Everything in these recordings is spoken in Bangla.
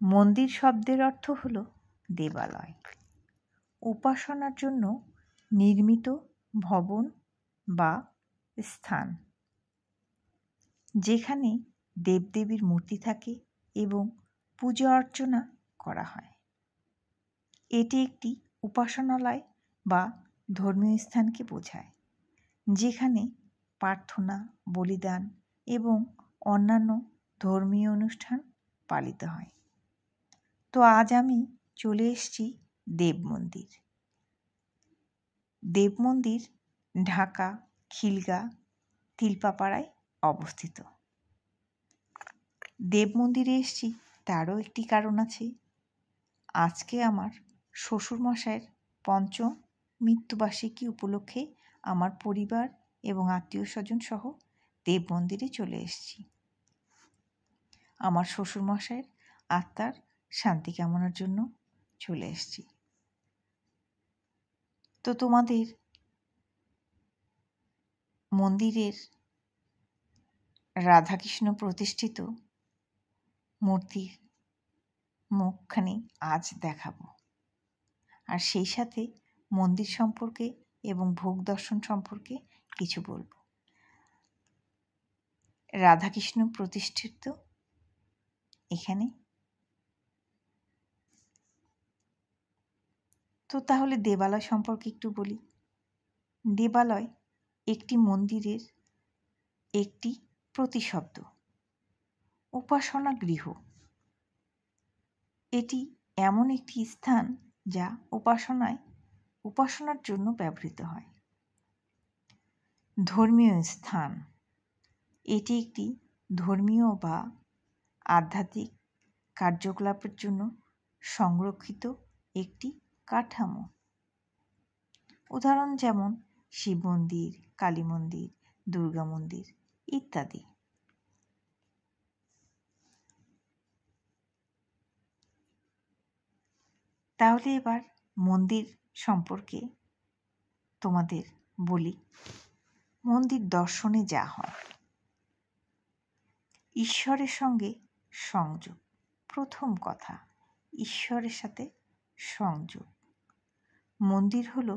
মন্দির শব্দের অর্থ হল দেবালয়, উপাসনার জন্য নির্মিত ভবন বা স্থান, যেখানে দেবদেবীর মূর্তি থাকে এবং পূজা অর্চনা করা হয়। এটি একটি উপাসনালয় বা ধর্মীয় স্থানকে বোঝায়, যেখানে প্রার্থনা, বলিদান এবং অন্যান্য ধর্মীয় অনুষ্ঠান পালিত হয়। তো আজ আমি চলে এসেছি দেব মন্দির। দেব মন্দির ঢাকা খিলগা তিলপাপাড়ায় অবস্থিত। দেব মন্দিরে এসেছি তারও একটি কারণ আছে। আজকে আমার শ্বশুরমশাইয়ের পঞ্চম মৃত্যুবার্ষিকী উপলক্ষে আমার পরিবার এবং আত্মীয় স্বজন সহ দেব মন্দিরে চলে এসেছি। আমার শ্বশুরমশাইয়ের আত্মার শান্তি কামনার জন্য চলে এসেছি। তো তোমাদের মন্দিরের রাধাকৃষ্ণ প্রতিষ্ঠিত মূর্তির মুখখানি আজ দেখাবো, আর সেই সাথে মন্দির সম্পর্কে এবং ভোগ দর্শন সম্পর্কে কিছু বলবো। রাধাকৃষ্ণ প্রতিষ্ঠিত এখানে। তো তাহলে দেবালয় সম্পর্কে একটু বলি। দেবালয় একটি মন্দিরের একটি প্রতিশব্দ, উপাসনা গৃহ। এটি এমন একটি স্থান যা উপাসনার জন্য ব্যবহৃত হয়। ধর্মীয় স্থান, এটি একটি ধর্মীয় বা আধ্যাত্মিক কার্যকলাপের জন্য সংরক্ষিত একটি কাঠামো। উদাহরণ যেমন শিব মন্দির, কালী মন্দির, দুর্গা মন্দির ইত্যাদি। তাহলে এবার মন্দির সম্পর্কে তোমাদের বলি। মন্দির দর্শনে যা হয়, ঈশ্বরের সঙ্গে সংযোগ। প্রথম কথা, ঈশ্বরের সাথে সংযোগ। মন্দির হলো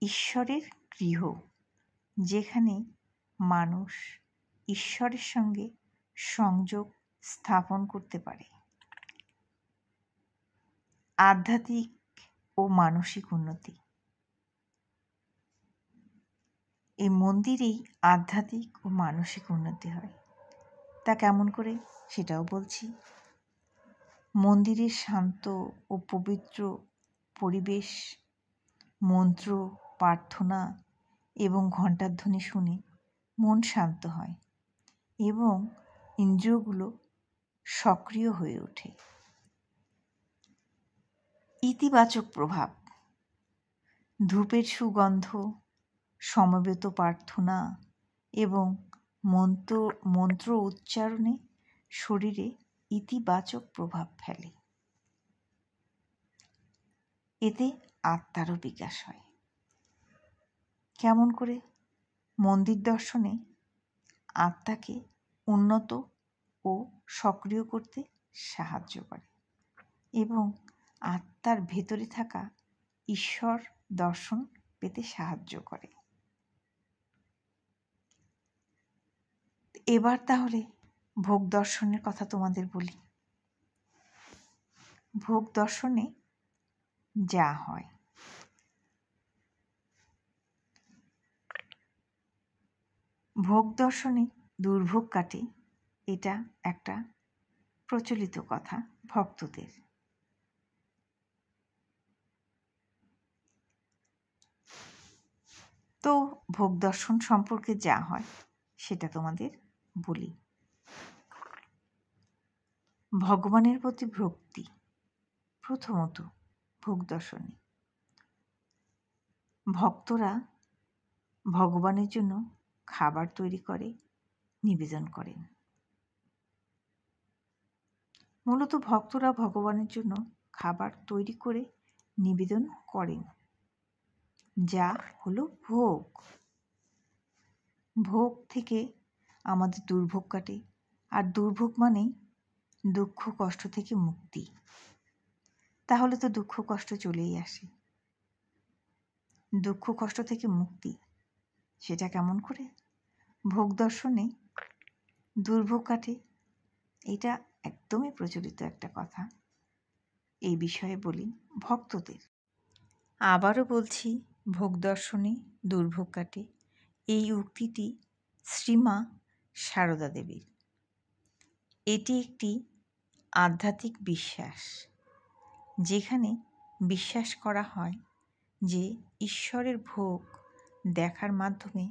ঈশ্বরের গৃহ, যেখানে মানুষ ঈশ্বরের সঙ্গে সংযোগ স্থাপন করতে পারে। আধ্যাত্মিক ও মানসিক উন্নতি। এই মন্দিরেই আধ্যাত্মিক ও মানসিক উন্নতি হয়। তা কেমন করে সেটাও বলছি। মন্দিরের শান্ত ও পবিত্র পরিবেশ, মন্ত্র, প্রার্থনা এবং ঘণ্টার ধ্বনি শুনে মন শান্ত হয় এবং ইন্দ্রিয়গুলো সক্রিয় হয়ে ওঠে। ইতিবাচক প্রভাব, ধূপের সুগন্ধ, সমবেত প্রার্থনা এবং মন্ত্র উচ্চারণে শরীরে ইতিবাচক প্রভাব ফেলে। এতে আত্মারও বিকাশ হয়। কেমন করে? মন্দির দর্শনে আত্মাকে উন্নত ও সক্রিয় করতে সাহায্য করে এবং আত্মার ভেতরে থাকা ঈশ্বর দর্শন পেতে সাহায্য করে। এবার তাহলে ভোগ দর্শনের কথা তোমাদের বলি। ভোগ দর্শনে যা হয়, ভোগ দর্শনে দুর্ভোগ কাটে, এটা একটা প্রচলিত কথা ভক্তদের। তো ভোগ দর্শন সম্পর্কে যা হয় সেটা তোমাদের বলি। ভগবানের প্রতি ভক্তি প্রথমত ভোগ দর্শনে। ভক্তরা ভগবানের জন্য খাবার তৈরি করে নিবেদন করেন। মূলত ভক্তরা ভগবানের জন্য খাবার তৈরি করে নিবেদন করেন, যা হলো ভোগ। ভোগ থেকে আমাদের দুর্ভোগ কাটে, আর দুর্ভোগ মানেই দুঃখ কষ্ট থেকে মুক্তি। তাহলে তো দুঃখ কষ্ট চলেই আসে। দুঃখ কষ্ট থেকে মুক্তি সেটা কেমন করে? ভোগ দর্শনে দুর্ভোগ কাটে, এটা একদমই প্রচলিত একটা কথা। এই বিষয়ে বলি ভক্তদের। আবারও বলছি, ভোগ দর্শনে দুর্ভোগ কাটে, এই উক্তিটি শ্রীমা সারদা দেবীর। এটি একটি আধ্যাত্মিক বিশ্বাস, যেখানে বিশ্বাস করা হয় যে ঈশ্বরের ভোগ দেখার মাধ্যমে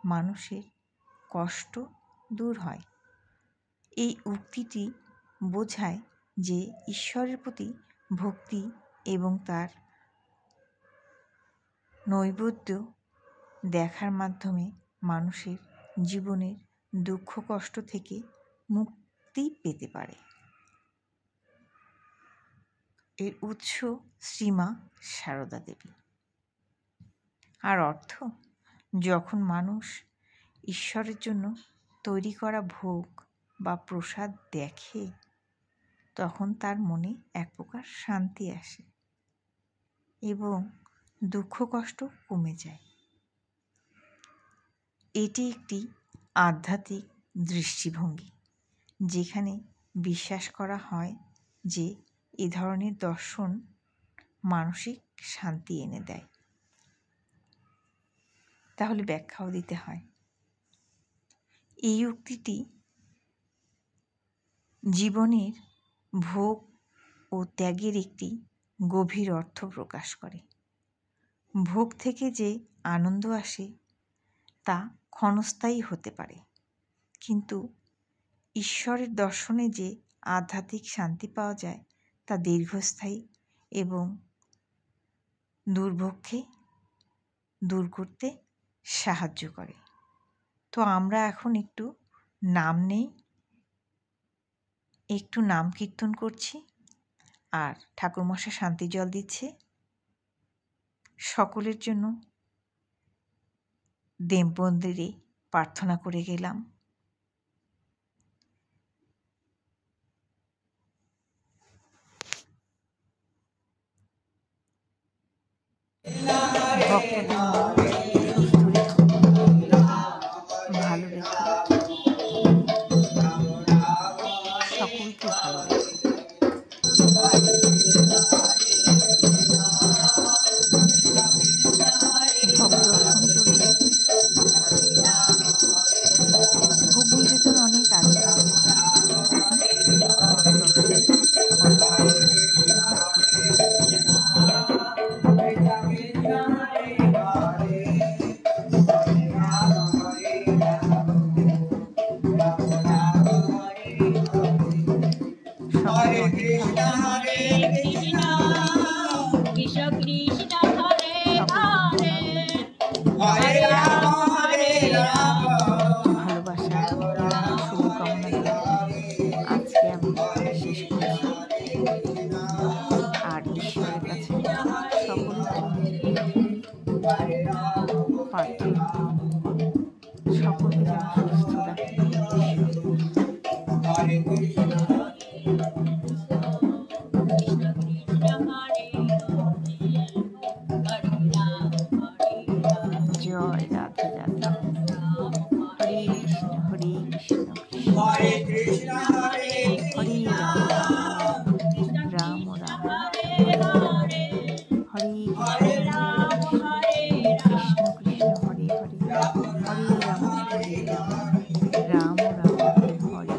মানুষের কষ্ট দূর হয়। এই উক্তিটি বোঝায় যে ঈশ্বরের প্রতি ভক্তি এবং তার নৈবেদ্য দেখার মাধ্যমে মানুষের জীবনের দুঃখ কষ্ট থেকে মুক্তি পেতে পারে। এর উৎস শ্রীমা সারদা দেবী। আর অর্থ, যখন মানুষ ঈশ্বরের জন্য তৈরি করা ভোগ বা প্রসাদ দেখে, তখন তার মনে এক প্রকার শান্তি আসে এবং দুঃখ কষ্ট কমে যায়। এটি একটি আধ্যাত্মিক দৃষ্টিভঙ্গি, যেখানে বিশ্বাস করা হয় যে এ ধরনের দর্শন মানসিক শান্তি এনে দেয়। তাহলে ব্যাখ্যাও দিতে হয়। এই উক্তিটি জীবনের ভোগ ও ত্যাগের একটি গভীর অর্থ প্রকাশ করে। ভোগ থেকে যে আনন্দ আসে তা ক্ষণস্থায়ী হতে পারে, কিন্তু ঈশ্বরের দর্শনে যে আধ্যাত্মিক শান্তি পাওয়া যায় তা দীর্ঘস্থায়ী এবং দুর্ভোগকে দূর করতে সাহায্য করে। তো আমরা এখন একটু নাম নেই, একটু নাম কীর্তন করছি, আর ঠাকুরমশাই শান্তি জল দিচ্ছে। সকলের জন্য দেব মন্দিরে প্রার্থনা করে গেলাম। ভক্তদের সুস্থ রেখো, ভালো রেখো, সকলকে ভালো রেখো। ভোগ নিবেদন অনেক আগে ভালোবাসা শুভকামনা আজকে আমি শেষ করছি। আর ঈশ্বরের কাছে সকলের জন্য প্রার্থনা, সকলকে যেন সুস্থ রাখে। জয় রাধে রাধে। হরে কৃষ্ণ হরে কৃষ্ণ হরে কৃষ্ণ হরে রাম রাম রাম হরে কৃষ্ণ কৃষ্ণ কৃষ্ণ হরে হরে হরে রাম রাম রাম হরে।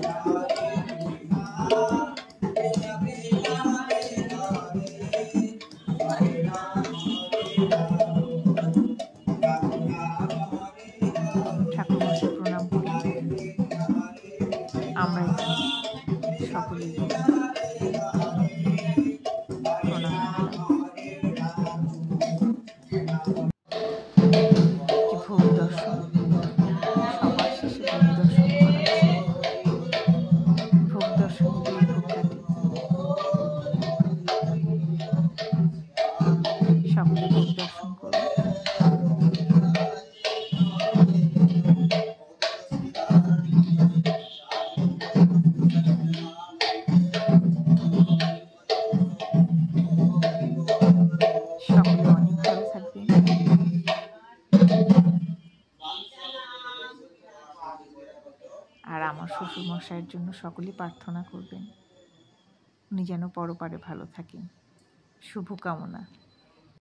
আমার শ্বশুরমশাইয়ের জন্য সকলে প্রার্থনা করবেন, উনি যেন পরপারে ভালো থাকেন। শুভকামনা।